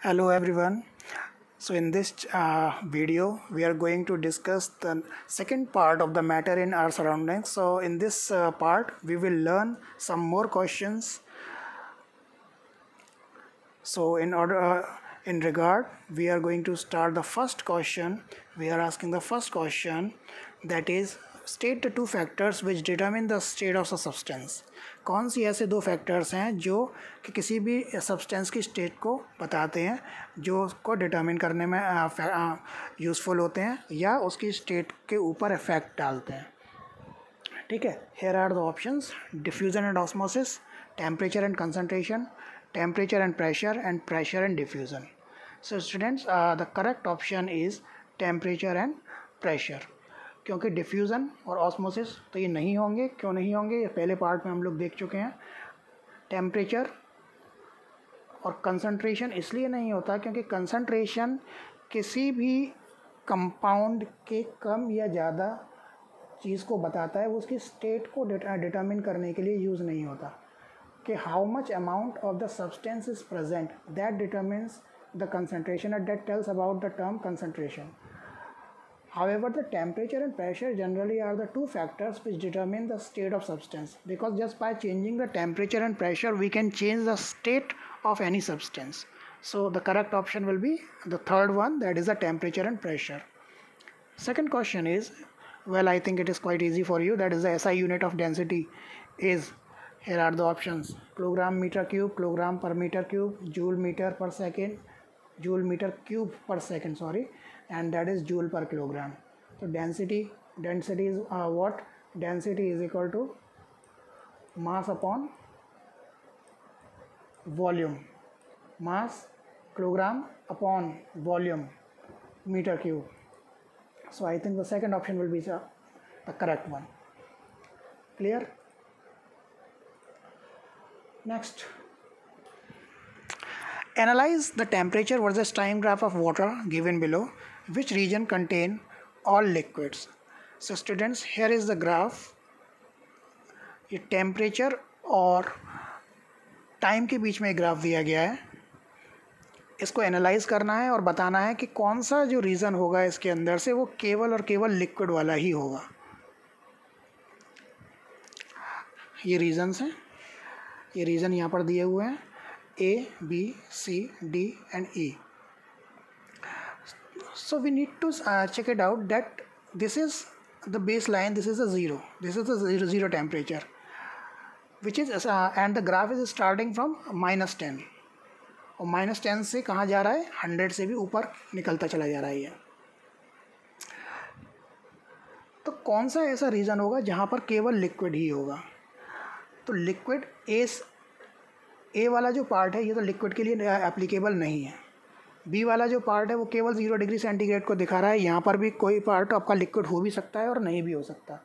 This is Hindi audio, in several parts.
Hello everyone. So in this video we are going to discuss the second part of the matter in our surroundings. So in this part we will learn some more questions. So in regard we are going to start the first question. We are asking the first question, that is, state the two factors which determine the state of a substance. कौन सी ऐसे दो फैक्टर्स हैं जो कि किसी भी सब्सटेंस की स्टेट को बताते हैं, जो उसको डिटरमिन करने में यूज़फुल होते हैं या उसकी स्टेट के ऊपर इफेक्ट डालते हैं. ठीक है. Here are the options: diffusion and osmosis, temperature and concentration, temperature and pressure and diffusion. So students, the correct option is temperature and pressure, क्योंकि डिफ्यूज़न और ऑस्मोसिस तो ये नहीं होंगे. क्यों नहीं होंगे? ये पहले पार्ट में हम लोग देख चुके हैं. टेम्परेचर और कंसंट्रेशन इसलिए नहीं होता क्योंकि कंसंट्रेशन किसी भी कंपाउंड के कम या ज़्यादा चीज़ को बताता है, वो उसकी स्टेट को डिटरमिन करने के लिए यूज़ नहीं होता. कि how much amount of the substance is present, that determines the concentration, and that tells about the term concentration. However, the temperature and pressure generally are the two factors which determine the state of substance, because just by changing the temperature and pressure we can change the state of any substance. So the correct option will be the third one, that is the temperature and pressure. Second question is, well, I think it is quite easy for you. That is, the SI unit of density is, here are the options: kilogram meter cube, kilogram per meter cube, joule meter per second, joule meter cube per second, sorry, and that is joule per kilogram. So density is what? Density is equal to mass upon volume. Mass kilogram upon volume meter cube. So I think the second option will be the correct one. Clear? Next, analyze the temperature versus time graph of water given below. Which region contain all liquids? So students, here is the graph. ये टेम्परेचर और टाइम के बीच में ग्राफ दिया गया है. इसको एनालाइज करना है और बताना है कि कौन सा जो रीज़न होगा इसके अंदर से वो केवल और केवल लिक्विड वाला ही होगा. ये रीजन्स हैं. ये रीज़न यहाँ पर दिए हुए हैं: A, B, C, D and E. So we need to check it out that this is the baseline, this is a zero, this is the zero temperature, which is and the graph is starting from -10, और -10 से कहाँ जा रहा है? 100 से भी ऊपर निकलता चला जा रहा है ये. तो कौन सा ऐसा रीज़न होगा जहाँ पर केवल लिक्विड ही होगा? तो लिक्विड ए वाला जो पार्ट है ये तो लिक्विड के लिए एप्लीकेबल नहीं है. बी वाला जो पार्ट है वो केवल 0 डिग्री सेंटीग्रेड को दिखा रहा है. यहाँ पर भी कोई पार्ट आपका लिक्विड हो भी सकता है और नहीं भी हो सकता.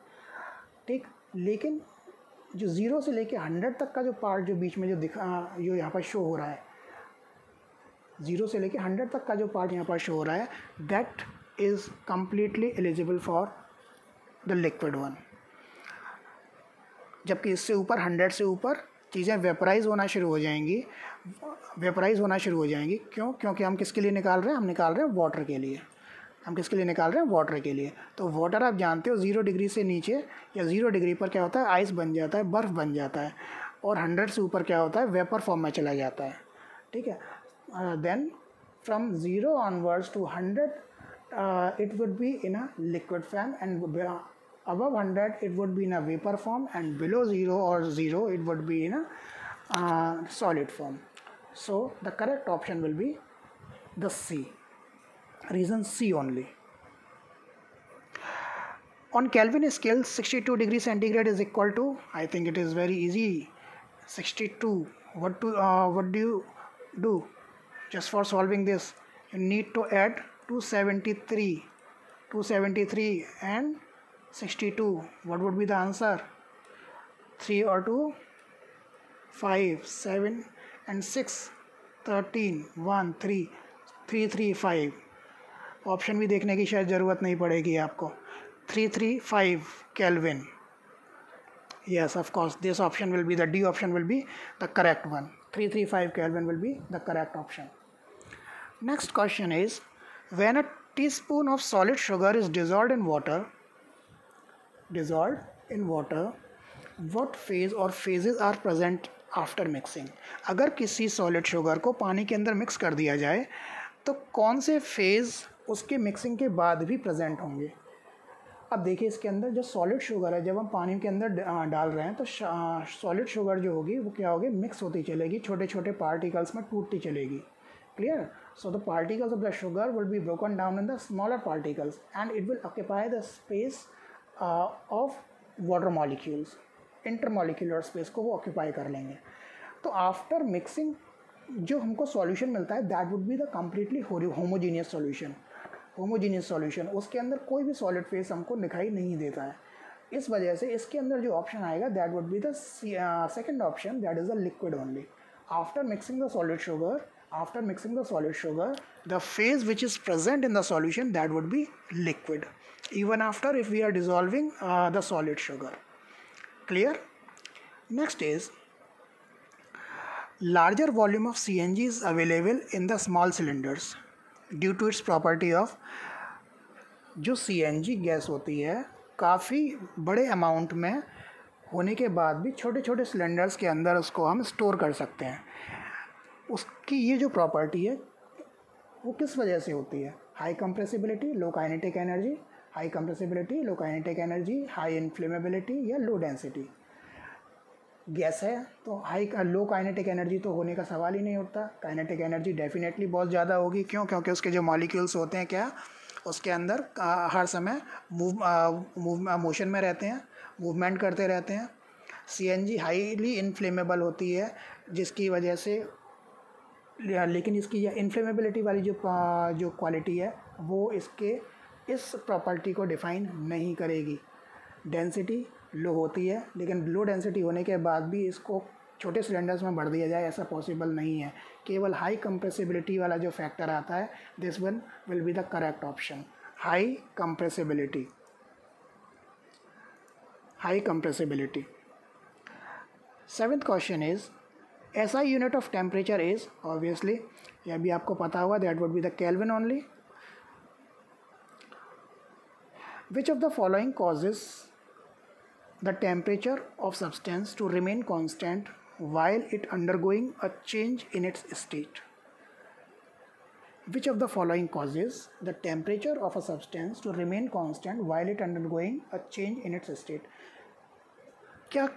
ठीक. लेकिन जो 0 से लेके 100 तक का जो पार्ट जो बीच में जो यहाँ पर शो हो रहा है, 0 से लेके 100 तक का जो पार्ट यहाँ पर शो हो रहा है, that is completely eligible for the liquid one. जबकि इससे ऊपर 100 से ऊपर चीज़ें वेपराइज होना शुरू हो जाएंगी. क्यों? क्योंकि हम किसके लिए निकाल रहे हैं? हम निकाल रहे हैं वाटर के लिए. वाटर के लिए. तो वाटर आप जानते हो 0 डिग्री से नीचे या 0 डिग्री पर क्या होता है? आइस बन जाता है, बर्फ़ बन जाता है. और 100 से ऊपर क्या होता है? वेपर फॉर्म में चला जाता है. ठीक है. Then from 0 onwards to 100 it would be in a liquid form, and above 100 it would be in a vapor form, and below 0 it would be in a solid form. So the correct option will be the C. Reason C only. On Kelvin scale, 62 degrees centigrade is equal to, I think it is very easy, 62. What do you do just for solving this? You need to add 273 and 62. What would be the answer? 3 or 2? 5, 7 and 6, 13, 1, 3, 335. Option भी देखने की शायद ज़रूरत नहीं पड़ेगी आपको. 335 Kelvin. Yes, of course, this option will be, the D option will be the correct one. 335 Kelvin will be the correct option. Next question is, when a teaspoon of solid sugar is dissolved in water, what phase or phases are present after mixing? अगर किसी सॉलिड शुगर को पानी के अंदर मिक्स कर दिया जाए तो कौन से फेज़ उसके मिक्सिंग के बाद भी प्रेजेंट होंगे? अब देखिए इसके अंदर जो सॉलिड शुगर है, जब हम पानी के अंदर डाल रहे हैं तो सॉलिड शुगर जो होगी वो क्या होगी, मिक्स होती चलेगी, छोटे छोटे पार्टिकल्स में टूटती चलेगी. Clear? So the particles of the sugar will be broken down in the smaller particles and it will occupy the space of water molecules. Intermolecular space को वो ऑक्यूपाई कर लेंगे. तो आफ्टर मिक्सिंग जो हमको सॉल्यूशन मिलता है that would be the completely homogeneous solution. उसके अंदर कोई भी सॉलिड फेस हमको दिखाई नहीं देता है. इस वजह से इसके अंदर जो ऑप्शन आएगा that would be the second option, that is the liquid only. After mixing the solid sugar, the phase which is present in the solution that would be liquid, even after if we are dissolving the solid sugar. Clear? Next is, larger volume of CNG is available in the small cylinders due to its property of, जो CNG गैस होती है काफ़ी बड़े अमाउंट में होने के बाद भी छोटे छोटे सिलेंडर्स के अंदर उसको हम स्टोर कर सकते हैं. उसकी ये जो प्रॉपर्टी है वो किस वजह से होती है? हाई कंप्रेसिबिलिटी, लो काइनेटिक एनर्जी, हाई इन्फ्लेमेबिलिटी या लो डेंसिटी. गैस है तो लो काइनेटिक एनर्जी तो होने का सवाल ही नहीं उठता. काइनेटिक एनर्जी डेफिनेटली बहुत ज़्यादा होगी. क्यों? क्योंकि उसके जो मॉलिक्यूल्स होते हैं क्या उसके अंदर हर समय मोशन में रहते हैं, मूवमेंट करते रहते हैं. CNG हाईली इन्फ्लेमेबल होती है जिसकी वजह से, लेकिन इसकी यह इन्फ्लेमेबिलिटी वाली जो क्वालिटी है वो इसके इस प्रॉपर्टी को डिफ़ाइन नहीं करेगी. डेंसिटी लो होती है लेकिन लो डेंसिटी होने के बाद भी इसको छोटे सिलेंडर्स में भर दिया जाए ऐसा पॉसिबल नहीं है. केवल हाई कंप्रेसिबिलिटी वाला जो फैक्टर आता है this one will be the correct option, high compressibility. Seventh question is, SI unit of temperature is, obviously यह भी आपको पता होगा, that would be the Kelvin only. Which of the following causes the temperature of substance to remain constant while it undergoing a change in its state? Which of the following causes the temperature of a substance to remain constant while it undergoing a change in its state? क्या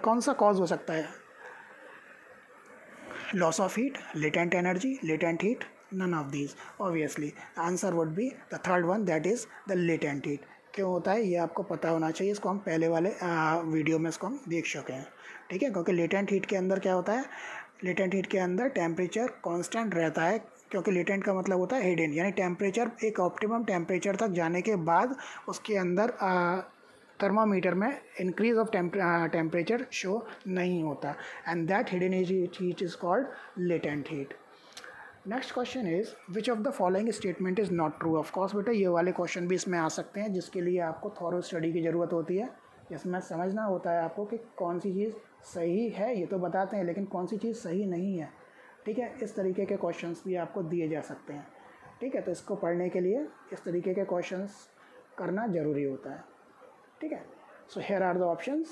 कौन सा कॉज हो सकता है? Loss of heat, latent energy, latent heat, none of these. Obviously the answer would be the third one, that is the latent heat. क्यों होता है ये आपको पता होना चाहिए. इसको हम पहले वाले वीडियो में इसको हम देख चुके हैं. ठीक है, क्योंकि लेटेंट हीट के अंदर क्या होता है, लेटेंट हीट के अंदर टेम्परेचर कांस्टेंट रहता है. क्योंकि लेटेंट का मतलब होता है हिडन, यानी टेम्परेचर एक ऑप्टिमम टेम्परेचर तक जाने के बाद उसके अंदर थर्मामीटर में इंक्रीज ऑफ टेम्परेचर शो नहीं होता. And that hidden heat is called latent heat. Next question is, which of the following statement is not true? Of course बेटा ये वाले क्वेश्चन भी इसमें आ सकते हैं जिसके लिए आपको थॉरो स्टडी की ज़रूरत होती है. इसमें समझना होता है आपको कि कौन सी चीज़ सही है, ये तो बताते हैं लेकिन कौन सी चीज़ सही नहीं है. ठीक है, इस तरीके के क्वेश्चंस भी आपको दिए जा सकते हैं. ठीक है, तो इसको पढ़ने के लिए इस तरीके के क्वेश्चंस करना ज़रूरी होता है. ठीक है, so here are the options.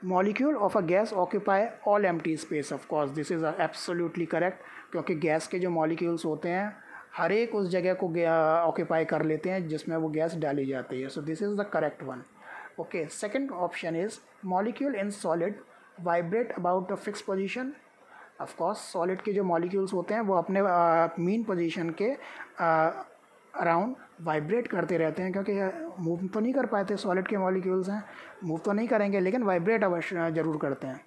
Molecule of a gas occupy all empty space. Of course this is absolutely correct, क्योंकि गैस के जो मॉलिक्यूल्स होते हैं हर एक उस जगह को ऑक्यूपाई कर लेते हैं जिसमें वो गैस डाली जाती है. So this is the correct one. Okay, second option is, molecule in solid vibrate about the fix position. Of course solid के जो मॉलिक्यूल्स होते हैं वो अपने मीन पोजीशन के अराउंड वाइब्रेट करते रहते हैं, क्योंकि मूव तो नहीं कर पाते, सॉलिड के मॉलिक्यूल्स हैं, मूव तो नहीं करेंगे लेकिन वाइब्रेट अवश्य ज़रूर करते हैं.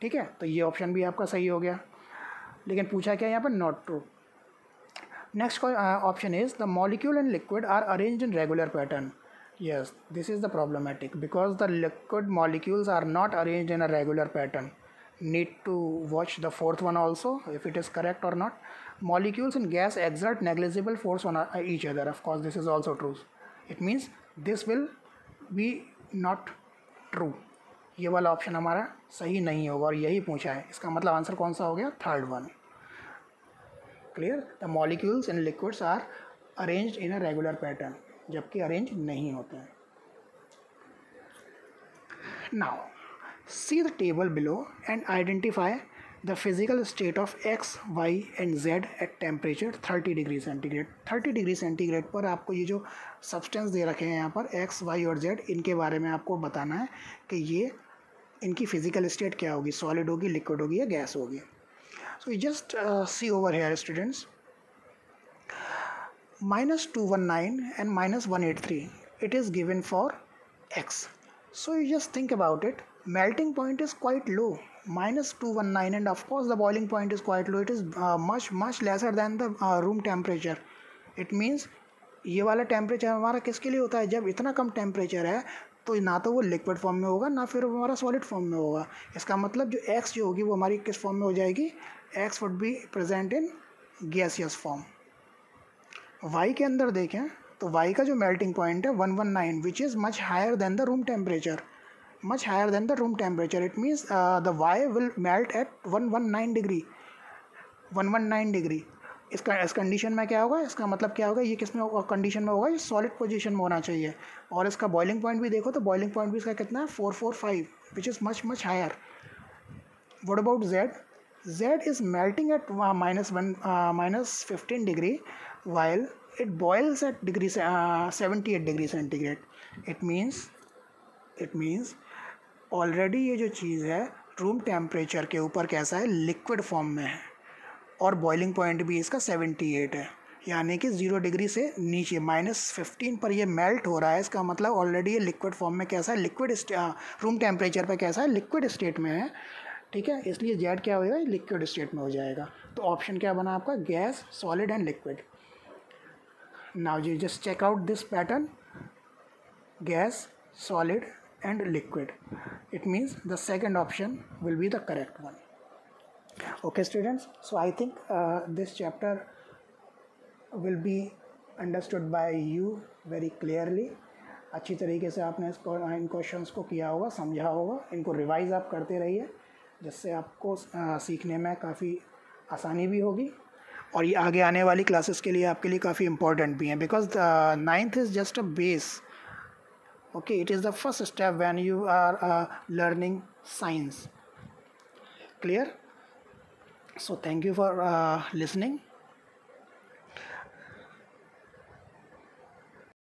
ठीक है, तो ये ऑप्शन भी आपका सही हो गया. लेकिन पूछा क्या यहाँ पर? Not true. Next option is, the molecule in liquid are arranged in regular pattern. Yes, this is the problematic because the liquid molecules are not arranged in a regular pattern. Need to watch the fourth one also if it is correct or not. Molecules in gas exert negligible force on each other. Of course, this is also true. It means this will be not true. ये वाला ऑप्शन हमारा सही नहीं होगा और यही पूछा है. इसका मतलब आंसर कौन सा हो गया? Third one. Clear, the molecules in liquids are arranged in a regular pattern, जबकि अरेंज नहीं होते हैं. Now, see the table below and identify the physical state of X, Y and Z at temperature 30 degree centigrade. 30 degree centigrade पर आपको ये जो सब्सटेंस दे रखे हैं यहाँ पर X, Y और Z, इनके बारे में आपको बताना है कि ये इनकी फिजिकल स्टेट क्या होगी, सॉलिड होगी, लिक्विड होगी या गैस होगी. So you just see over here students, -219 and -183, it is given for X. So you just think about it, melting point is quite low, -219, and of course the boiling point is quite low. It is much lesser than the room temperature. It means ये वाला टेम्परेचर हमारा किसके लिए होता है, जब इतना कम टेम्परेचर है तो ना तो वो लिक्विड फॉर्म में होगा ना फिर हमारा सॉलिड फॉर्म में होगा. इसका मतलब जो x जो होगी वो हमारी किस फॉर्म में हो जाएगी, x would be present in gaseous form. y के अंदर देखें तो y का जो मेल्टिंग पॉइंट है 119, which is much higher than the room temperature, much higher than the room temperature. It means the y will melt at 119 degree. 119 degree. इस कंडीशन में क्या होगा, इसका मतलब क्या होगा, ये किस में कंडीशन में होगा, ये सॉलिड पोजीशन में होना चाहिए. और इसका बॉइलिंग पॉइंट भी देखो तो बॉइलिंग पॉइंट भी इसका कितना है, 445, which is much higher. What about z? z is melting at -15 degree while it boils at 78 degree centigrade. It means already ये जो चीज़ है रूम टेम्परेचर के ऊपर कैसा है, लिक्विड फॉर्म में है, और बॉइलिंग पॉइंट भी इसका 78 है, यानी कि 0 डिग्री से नीचे -15 पर ये मेल्ट हो रहा है. इसका मतलब ऑलरेडी ये लिक्विड फॉर्म में कैसा है, लिक्विड रूम टेम्परेचर पर कैसा है, लिक्विड स्टेट में है. ठीक है, इसलिए जेड क्या होगा, लिक्विड स्टेट में हो जाएगा. तो ऑप्शन क्या बना आपका, gas, solid and liquid. Now you just check out this pattern, gas, solid and liquid. It means the second option will be the correct one. Okay students, so I think this chapter will be understood by you very clearly. अच्छी तरीके से आपने इन क्वेश्चंस को किया होगा, समझा होगा. इनको रिवाइज आप करते रहिए, जिससे आपको सीखने में काफ़ी आसानी भी होगी, और ये आगे आने वाली क्लासेस के लिए आपके लिए काफ़ी इम्पोर्टेंट भी हैं, because 9th is just a base. Okay, it is the first step when you are learning science. Clear? So thank you for listening.